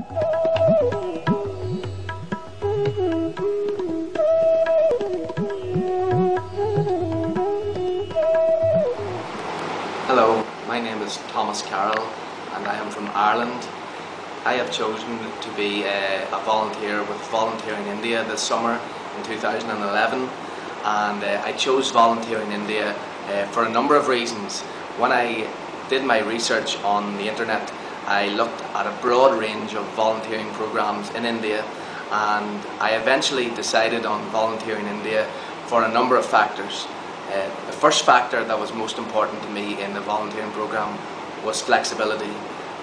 Hello, my name is Caroll and I am from Ireland. I have chosen to be a volunteer with Volunteer in India this summer in 2011, and I chose Volunteer in India for a number of reasons. When I did my research on the internet, I looked at a broad range of volunteering programs in India, and I eventually decided on Volunteer in India for a number of factors. The first factor that was most important to me in the volunteering program was flexibility,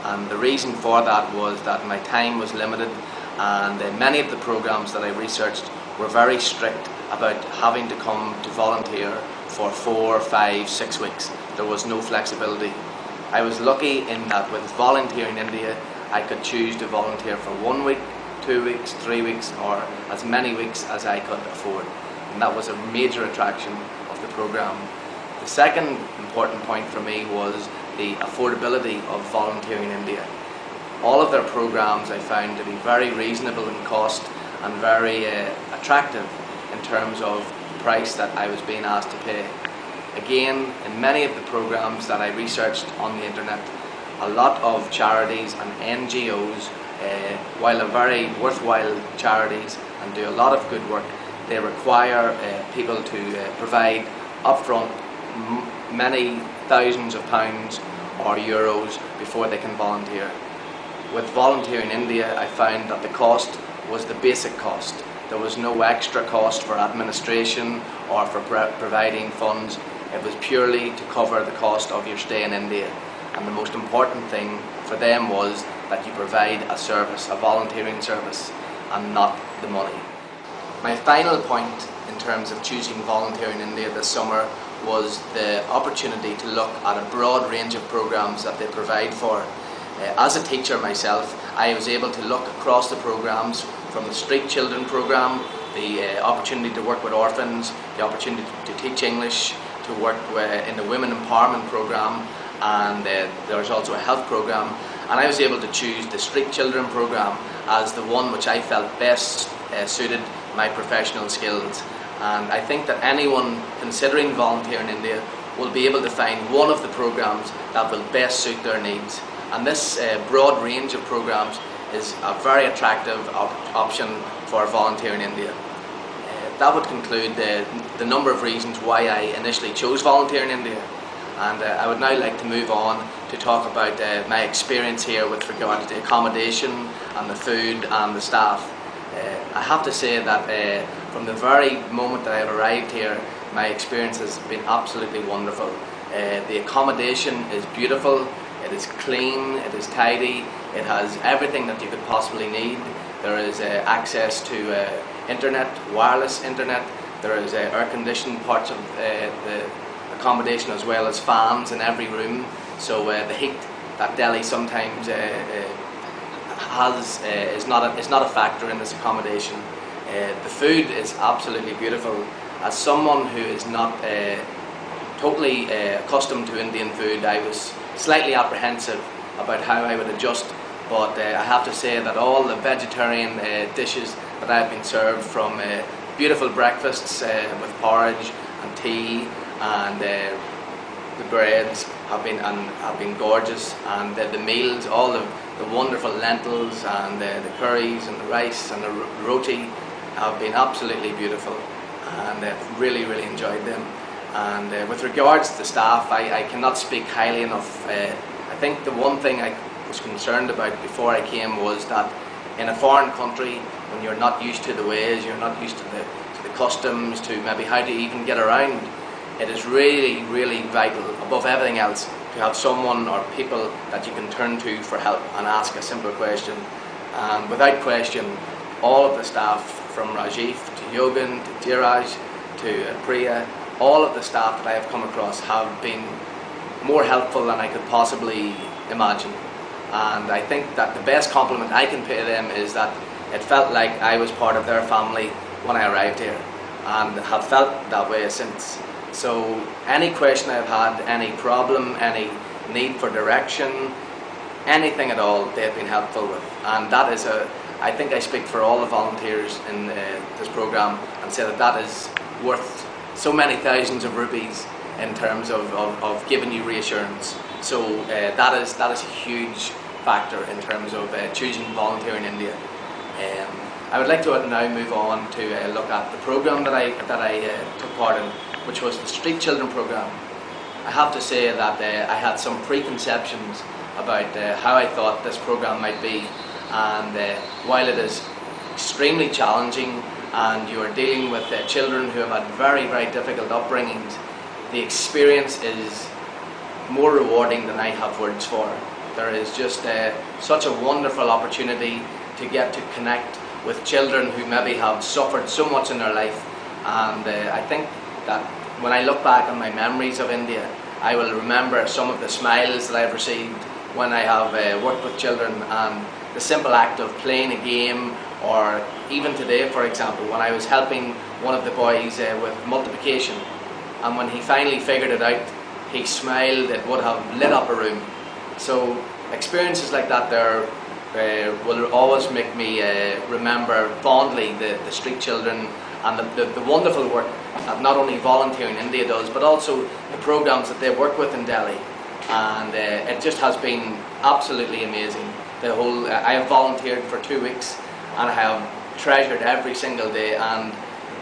and the reason for that was that my time was limited, and many of the programs that I researched were very strict about having to come to volunteer for 4, 5, 6 weeks. There was no flexibility. I was lucky in that with Volunteer in India I could choose to volunteer for 1 week, 2 weeks, 3 weeks, or as many weeks as I could afford, and that was a major attraction of the program. The second important point for me was the affordability of Volunteer in India. All of their programs I found to be very reasonable in cost and very attractive in terms of the price that I was being asked to pay. Again, in many of the programs that I researched on the internet, a lot of charities and NGOs, while they're very worthwhile charities and do a lot of good work, they require people to provide upfront many thousands of pounds or euros before they can volunteer. With Volunteer in India, I found that the cost was the basic cost. There was no extra cost for administration or for providing funds. It was purely to cover the cost of your stay in India. And the most important thing for them was that you provide a service, a volunteering service, and not the money. My final point in terms of choosing Volunteer in India this summer was the opportunity to look at a broad range of programs that they provide for. As a teacher myself, I was able to look across the programs, from the Street Children program, the opportunity to work with orphans, the opportunity to teach English, to work in the Women Empowerment program, and there's also a health program, and I was able to choose the Street Children program as the one which I felt best suited my professional skills. And I think that anyone considering Volunteer in India will be able to find one of the programs that will best suit their needs. And this broad range of programs is a very attractive option for Volunteer in India. That would conclude the number of reasons why I initially chose Volunteer in India. And I would now like to move on to talk about my experience here with regard to the accommodation and the food and the staff. I have to say that from the very moment that I have arrived here, my experience has been absolutely wonderful. The accommodation is beautiful, it is clean, it is tidy, it has everything that you could possibly need. There is access to internet, wireless internet, there is air-conditioned parts of the accommodation as well as fans in every room, so the heat that Delhi sometimes is not a factor in this accommodation. The food is absolutely beautiful. As someone who is not totally accustomed to Indian food, I was slightly apprehensive about how I would adjust, but I have to say that all the vegetarian dishes that I have been served, from beautiful breakfasts with porridge and tea, and the breads have been gorgeous, and the meals, all the wonderful lentils and the curries and the rice and the roti have been absolutely beautiful, and I've really enjoyed them. And with regards to the staff, I cannot speak highly enough. I think the one thing I was concerned about before I came was that in a foreign country, when you're not used to the ways, you're not used to the customs, to maybe how to even get around, it is really vital, above everything else, to have someone or people that you can turn to for help and ask a simple question. And without question, all of the staff, from Rajiv to Yogan to Dhiraj to Priya, all of the staff that I have come across have been more helpful than I could possibly imagine. And I think that the best compliment I can pay them is that it felt like I was part of their family when I arrived here, and have felt that way since. So any question I've had, any problem, any need for direction, anything at all they've been helpful with, and that is I think I speak for all the volunteers in this programme and say that that is worth so many thousands of rupees in terms of giving you reassurance. So that is a huge factor in terms of choosing volunteer in India. I would like to now move on to look at the programme that I took part in, which was the Street Children programme. I have to say that I had some preconceptions about how I thought this programme might be, and while it is extremely challenging and you are dealing with children who have had very, very difficult upbringings, the experience is more rewarding than I have words for. There is just such a wonderful opportunity to get to connect with children who maybe have suffered so much in their life, and I think that when I look back on my memories of India, I will remember some of the smiles that I've received when I have worked with children, and the simple act of playing a game, or even today, for example, when I was helping one of the boys with multiplication, and when he finally figured it out, he smiled. It would have lit up a room. So experiences like that there will always make me remember fondly the Street Children and the wonderful work that not only Volunteer in India does, but also the programs that they work with in Delhi. And it just has been absolutely amazing. I have volunteered for 2 weeks, and I have treasured every single day, and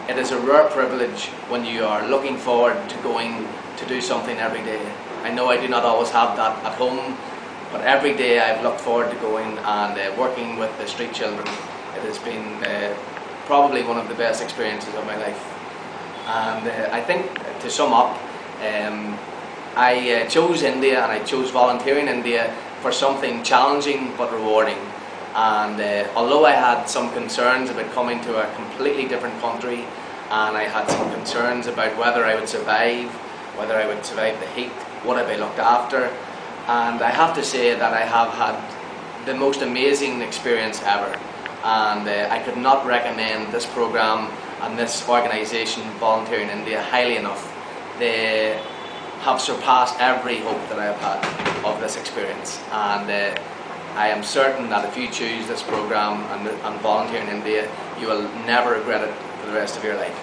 it is a rare privilege when you are looking forward to going to do something every day. I know I do not always have that at home, but every day I've looked forward to going and working with the Street Children. It has been probably one of the best experiences of my life. And I think, to sum up, I chose India, and I chose volunteering in India for something challenging but rewarding. And although I had some concerns about coming to a completely different country, and I had some concerns about whether I would survive the heat, would I be looked after, and I have to say that I have had the most amazing experience ever, and I could not recommend this programme and this organisation, Volunteer in India, highly enough. They have surpassed every hope that I have had of this experience, and I am certain that if you choose this programme and Volunteer in India, you will never regret it for the rest of your life.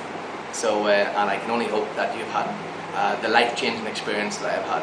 So, and I can only hope that you've had the life-changing experience that I have had.